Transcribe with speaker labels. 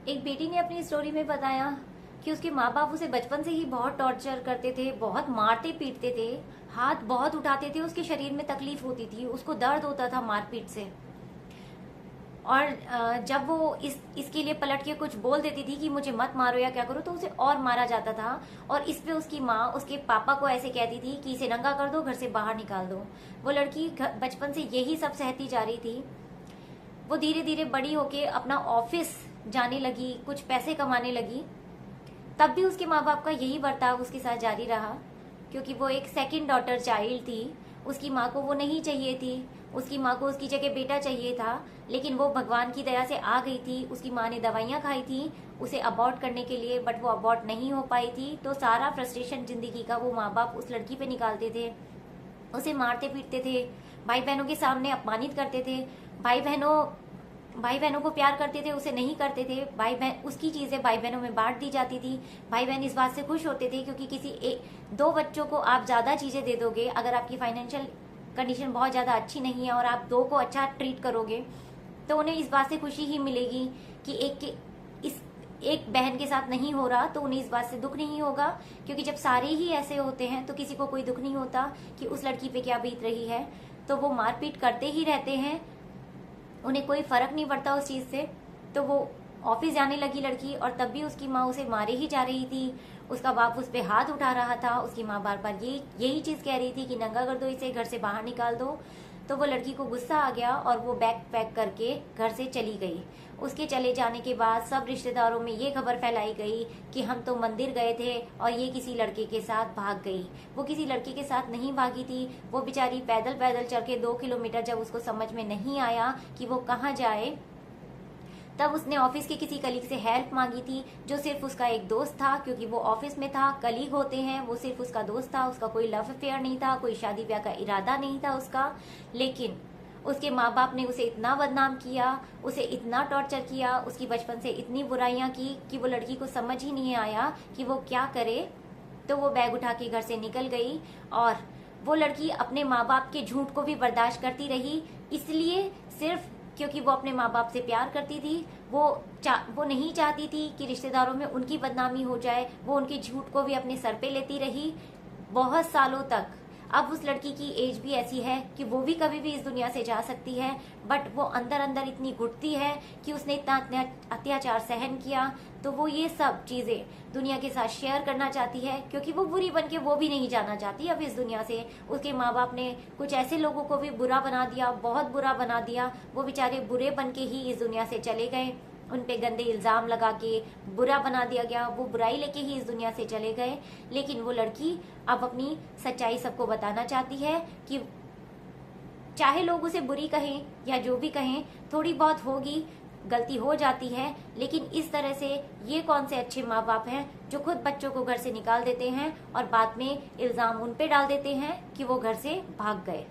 Speaker 1: एक बेटी ने अपनी स्टोरी में बताया कि उसके माँ बाप उसे बचपन से ही बहुत टॉर्चर करते थे, बहुत मारते पीटते थे, हाथ बहुत उठाते थे, उसके शरीर में तकलीफ होती थी, उसको दर्द होता था मारपीट से। और जब वो इसके लिए पलट के कुछ बोल देती थी कि मुझे मत मारो या क्या करो, तो उसे और मारा जाता था। और इस पे उसकी माँ उसके पापा को ऐसे कहती थी कि इसे नंगा कर दो, घर से बाहर निकाल दो। वो लड़की बचपन से यही सब सहती जा रही थी। वो धीरे धीरे बड़ी होके अपना ऑफिस जाने लगी, कुछ पैसे कमाने लगी। तब भी उसके माँ बाप का यही बर्ताव उसके साथ जारी रहा, क्योंकि वो एक सेकंड डॉटर चाइल्ड थी। उसकी माँ को वो नहीं चाहिए थी, उसकी माँ को उसकी जगह बेटा चाहिए था। लेकिन वो भगवान की दया से आ गई थी। उसकी माँ ने दवाइयाँ खाई थी उसे अबॉर्ट करने के लिए, बट वो अबॉर्ट नहीं हो पाई थी। तो सारा फ्रस्ट्रेशन जिंदगी का वो माँ बाप उस लड़की पे निकालते थे, उसे मारते पीटते थे, भाई बहनों के सामने अपमानित करते थे। भाई बहनों को प्यार करते थे, उसे नहीं करते थे। भाई बहन उसकी चीजें भाई बहनों में बांट दी जाती थी। भाई बहन इस बात से खुश होते थे क्योंकि दो बच्चों को आप ज्यादा चीजें दे दोगे, अगर आपकी फाइनेंशियल कंडीशन बहुत ज्यादा अच्छी नहीं है और आप दो को अच्छा ट्रीट करोगे, तो उन्हें इस बात से खुशी ही मिलेगी कि एक बहन के साथ नहीं हो रहा, तो उन्हें इस बात से दुख नहीं होगा। क्योंकि जब सारे ही ऐसे होते हैं तो किसी को कोई दुख नहीं होता कि उस लड़की पे क्या बीत रही है। तो वो मारपीट करते ही रहते हैं, उन्हें कोई फर्क नहीं पड़ता उस चीज से। तो वो ऑफिस जाने लगी लड़की, और तब भी उसकी माँ उसे मारे ही जा रही थी। उसका बाप उस पे हाथ उठा रहा था। उसकी माँ बार बार यही चीज कह रही थी कि नंगा कर दो इसे, घर से बाहर निकाल दो। तो वो लड़की को गुस्सा आ गया और वो बैग पैक करके घर से चली गई। उसके चले जाने के बाद सब रिश्तेदारों में ये खबर फैलाई गई कि हम तो मंदिर गए थे और ये किसी लड़के के साथ भाग गई। वो किसी लड़के के साथ नहीं भागी थी, वो बेचारी पैदल पैदल चल के 2 किलोमीटर, जब उसको समझ में नहीं आया कि वो कहाँ जाए, तब उसने ऑफिस के किसी कलीग से हेल्प मांगी थी, जो सिर्फ उसका एक दोस्त था। क्योंकि वो ऑफिस में था, कलीग होते हैं, वो सिर्फ उसका दोस्त था, उसका कोई लव अफेयर नहीं था, कोई शादी ब्याह का इरादा नहीं था उसका। लेकिन उसके माँ बाप ने उसे इतना बदनाम किया, उसे इतना टॉर्चर किया, उसकी बचपन से इतनी बुराइयां की कि वो लड़की को समझ ही नहीं आया कि वो क्या करे। तो वो बैग उठा के घर से निकल गई। और वो लड़की अपने माँ बाप के झूठ को भी बर्दाश्त करती रही, इसलिए सिर्फ क्योंकि वो अपने माँ बाप से प्यार करती थी। वो नहीं चाहती थी कि रिश्तेदारों में उनकी बदनामी हो जाए। वो उनके झूठ को भी अपने सर पे लेती रही बहुत सालों तक। अब उस लड़की की एज भी ऐसी है कि वो भी कभी भी इस दुनिया से जा सकती है, बट वो अंदर अंदर इतनी घुटती है कि उसने इतना अत्याचार सहन किया। तो वो ये सब चीजें दुनिया के साथ शेयर करना चाहती है, क्योंकि वो बुरी बन के वो भी नहीं जाना चाहती अब इस दुनिया से। उसके माँ बाप ने कुछ ऐसे लोगों को भी बुरा बना दिया, बहुत बुरा बना दिया। वो बेचारे बुरे बन के ही इस दुनिया से चले गए, उन पे गंदे इल्जाम लगा के बुरा बना दिया गया, वो बुराई लेके ही इस दुनिया से चले गए। लेकिन वो लड़की अब अपनी सच्चाई सबको बताना चाहती है कि चाहे लोग उसे बुरी कहें या जो भी कहें, थोड़ी बहुत होगी, गलती हो जाती है। लेकिन इस तरह से ये कौन से अच्छे माँ बाप हैं जो खुद बच्चों को घर से निकाल देते हैं और बाद में इल्जाम उन पे डाल देते हैं कि वो घर से भाग गए।